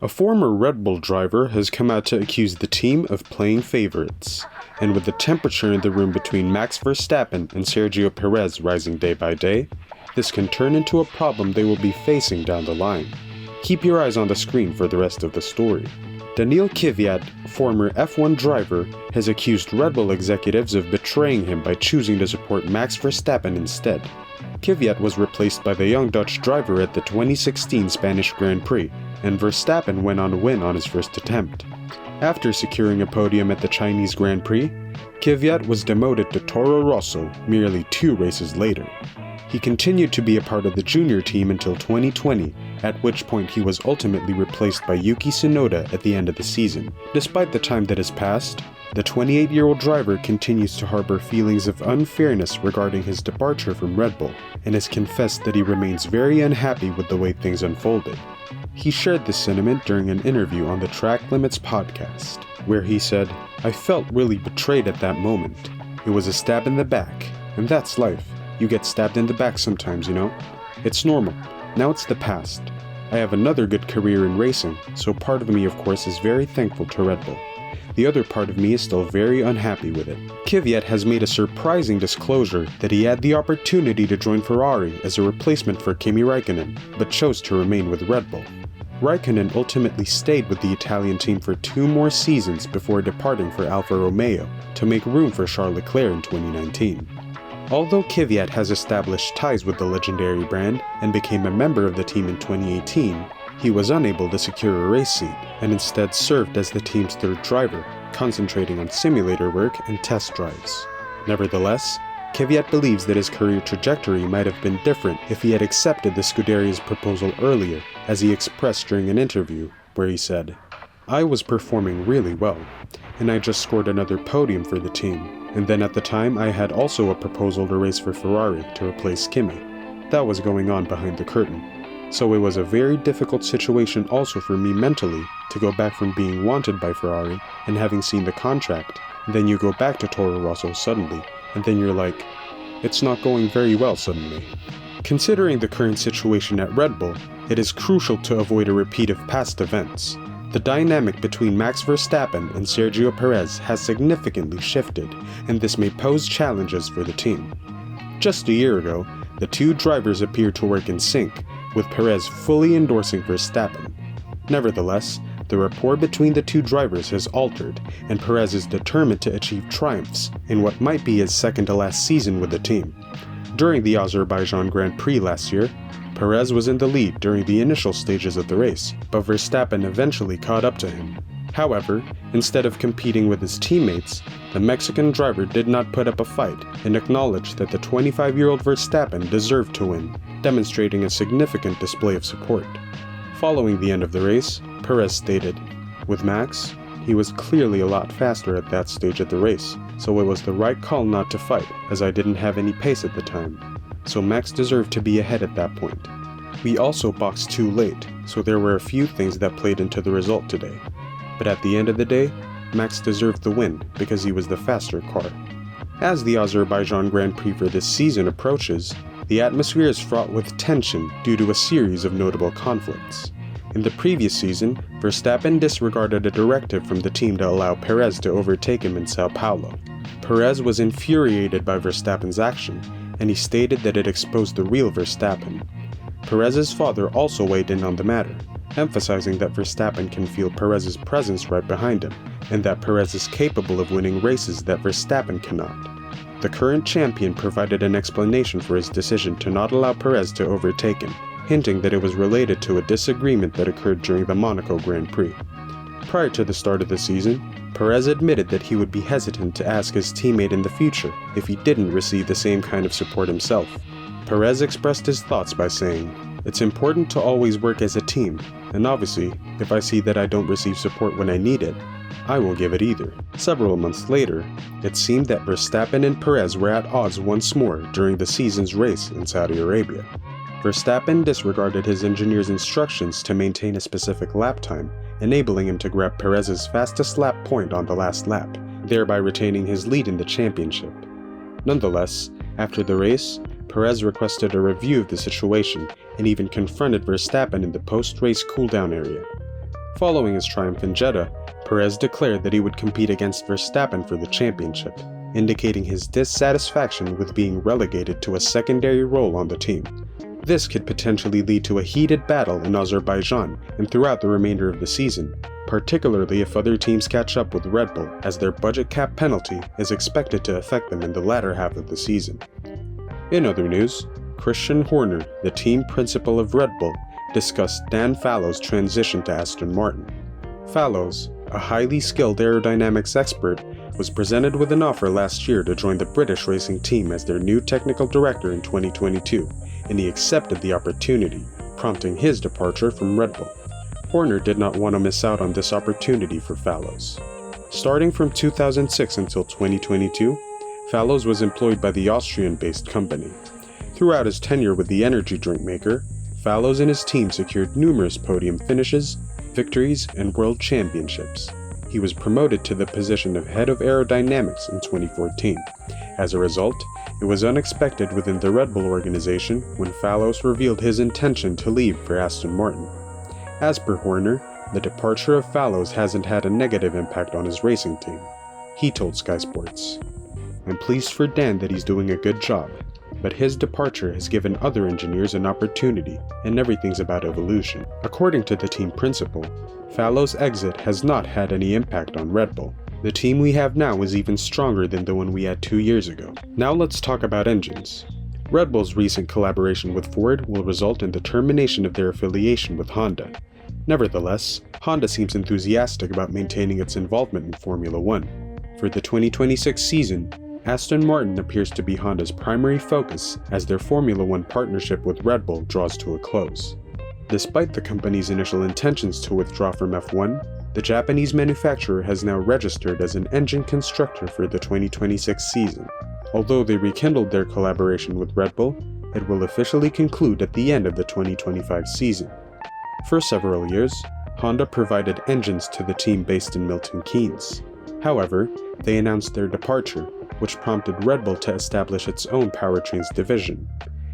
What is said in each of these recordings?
A former Red Bull driver has come out to accuse the team of playing favorites, and with the temperature in the room between Max Verstappen and Sergio Perez rising day by day, this can turn into a problem they will be facing down the line. Keep your eyes on the screen for the rest of the story. Kvyat, former F1 driver, has accused Red Bull executives of betraying him by choosing to support Max Verstappen instead. Kvyat was replaced by the young Dutch driver at the 2016 Spanish Grand Prix, and Verstappen went on to win on his first attempt. After securing a podium at the Chinese Grand Prix, Kvyat was demoted to Toro Rosso merely 2 races later. He continued to be a part of the junior team until 2020, at which point he was ultimately replaced by Yuki Tsunoda at the end of the season. Despite the time that has passed, the 28-year-old driver continues to harbor feelings of unfairness regarding his departure from Red Bull, and has confessed that he remains very unhappy with the way things unfolded. He shared this sentiment during an interview on the Track Limits podcast, where he said, "I felt really betrayed at that moment. It was a stab in the back, and that's life. You get stabbed in the back sometimes, you know? It's normal. Now it's the past. I have another good career in racing, so part of me of course is very thankful to Red Bull. The other part of me is still very unhappy with it." Kvyat has made a surprising disclosure that he had the opportunity to join Ferrari as a replacement for Kimi Räikkönen, but chose to remain with Red Bull. Räikkönen ultimately stayed with the Italian team for 2 more seasons before departing for Alfa Romeo to make room for Charles Leclerc in 2019. Although Kvyat has established ties with the legendary brand and became a member of the team in 2018, he was unable to secure a race seat and instead served as the team's 3rd driver, concentrating on simulator work and test drives. Nevertheless, Kvyat believes that his career trajectory might have been different if he had accepted the Scuderia's proposal earlier, as he expressed during an interview, where he said, "I was performing really well, and I just scored another podium for the team. And then at the time I had also a proposal to race for Ferrari to replace Kimi. That was going on behind the curtain. So it was a very difficult situation also for me mentally to go back from being wanted by Ferrari and having seen the contract, and then you go back to Toro Rosso suddenly, and then you're like, it's not going very well suddenly." Considering the current situation at Red Bull, it is crucial to avoid a repeat of past events. The dynamic between Max Verstappen and Sergio Perez has significantly shifted, and this may pose challenges for the team. Just a year ago, the 2 drivers appeared to work in sync, with Perez fully endorsing Verstappen. Nevertheless, the rapport between the 2 drivers has altered, and Perez is determined to achieve triumphs in what might be his second-to-last season with the team. During the Azerbaijan Grand Prix last year, Perez was in the lead during the initial stages of the race, but Verstappen eventually caught up to him. However, instead of competing with his teammates, the Mexican driver did not put up a fight and acknowledged that the 25-year-old Verstappen deserved to win, demonstrating a significant display of support. Following the end of the race, Perez stated, "With Max, he was clearly a lot faster at that stage of the race, so it was the right call not to fight, as I didn't have any pace at the time. So Max deserved to be ahead at that point. We also boxed too late, so there were a few things that played into the result today. But at the end of the day, Max deserved the win because he was the faster car." As the Azerbaijan Grand Prix for this season approaches, the atmosphere is fraught with tension due to a series of notable conflicts. In the previous season, Verstappen disregarded a directive from the team to allow Perez to overtake him in Sao Paulo. Perez was infuriated by Verstappen's action, and he stated that it exposed the real Verstappen. Perez's father also weighed in on the matter, emphasizing that Verstappen can feel Perez's presence right behind him, and that Perez is capable of winning races that Verstappen cannot. The current champion provided an explanation for his decision to not allow Perez to overtake him, hinting that it was related to a disagreement that occurred during the Monaco Grand Prix. Prior to the start of the season, Perez admitted that he would be hesitant to ask his teammate in the future if he didn't receive the same kind of support himself. Perez expressed his thoughts by saying, "It's important to always work as a team, and obviously, if I see that I don't receive support when I need it, I won't give it either." Several months later, it seemed that Verstappen and Perez were at odds once more during the season's race in Saudi Arabia. Verstappen disregarded his engineer's instructions to maintain a specific lap time, enabling him to grab Perez's fastest lap point on the last lap, thereby retaining his lead in the championship. Nonetheless, after the race, Perez requested a review of the situation and even confronted Verstappen in the post-race cool-down area. Following his triumph in Jeddah, Perez declared that he would compete against Verstappen for the championship, indicating his dissatisfaction with being relegated to a secondary role on the team. This could potentially lead to a heated battle in Azerbaijan and throughout the remainder of the season, particularly if other teams catch up with Red Bull, as their budget cap penalty is expected to affect them in the latter half of the season. In other news, Christian Horner, the team principal of Red Bull, discussed Dan Fallows' transition to Aston Martin. Fallows, a highly skilled aerodynamics expert, was presented with an offer last year to join the British racing team as their new technical director in 2022, and he accepted the opportunity, prompting his departure from Red Bull. Horner did not want to miss out on this opportunity for Fallows. Starting from 2006 until 2022, Fallows was employed by the Austrian-based company. Throughout his tenure with the energy drink maker, Fallows and his team secured numerous podium finishes, victories, and world championships. He was promoted to the position of head of aerodynamics in 2014. As a result, it was unexpected within the Red Bull organization when Fallows revealed his intention to leave for Aston Martin. As per Horner, the departure of Fallows hasn't had a negative impact on his racing team. He told Sky Sports, "I'm pleased for Dan that he's doing a good job, but his departure has given other engineers an opportunity, and everything's about evolution." According to the team principal, Fallows' exit has not had any impact on Red Bull. The team we have now is even stronger than the one we had 2 years ago. Now let's talk about engines. Red Bull's recent collaboration with Ford will result in the termination of their affiliation with Honda. Nevertheless, Honda seems enthusiastic about maintaining its involvement in Formula One. For the 2026 season, Aston Martin appears to be Honda's primary focus as their Formula One partnership with Red Bull draws to a close. Despite the company's initial intentions to withdraw from F1, the Japanese manufacturer has now registered as an engine constructor for the 2026 season. Although they rekindled their collaboration with Red Bull, it will officially conclude at the end of the 2025 season. For several years, Honda provided engines to the team based in Milton Keynes. However, they announced their departure, which prompted Red Bull to establish its own powertrains division.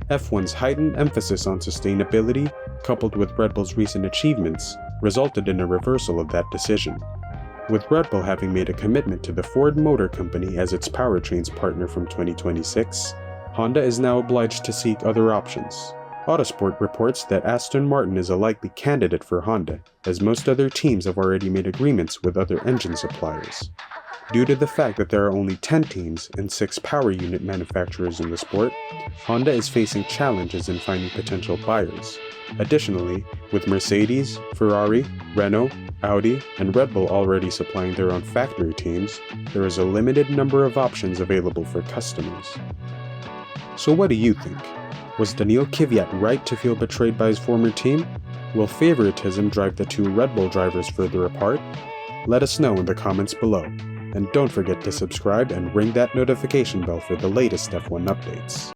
F1's heightened emphasis on sustainability, coupled with Red Bull's recent achievements, resulted in a reversal of that decision. With Red Bull having made a commitment to the Ford Motor Company as its powertrains partner from 2026, Honda is now obliged to seek other options. Autosport reports that Aston Martin is a likely candidate for Honda, as most other teams have already made agreements with other engine suppliers. Due to the fact that there are only 10 teams and 6 power unit manufacturers in the sport, Honda is facing challenges in finding potential buyers. Additionally, with Mercedes, Ferrari, Renault, Audi, and Red Bull already supplying their own factory teams, there is a limited number of options available for customers. So what do you think? Was Daniil Kvyat right to feel betrayed by his former team? Will favoritism drive the two Red Bull drivers further apart? Let us know in the comments below. And don't forget to subscribe and ring that notification bell for the latest F1 updates.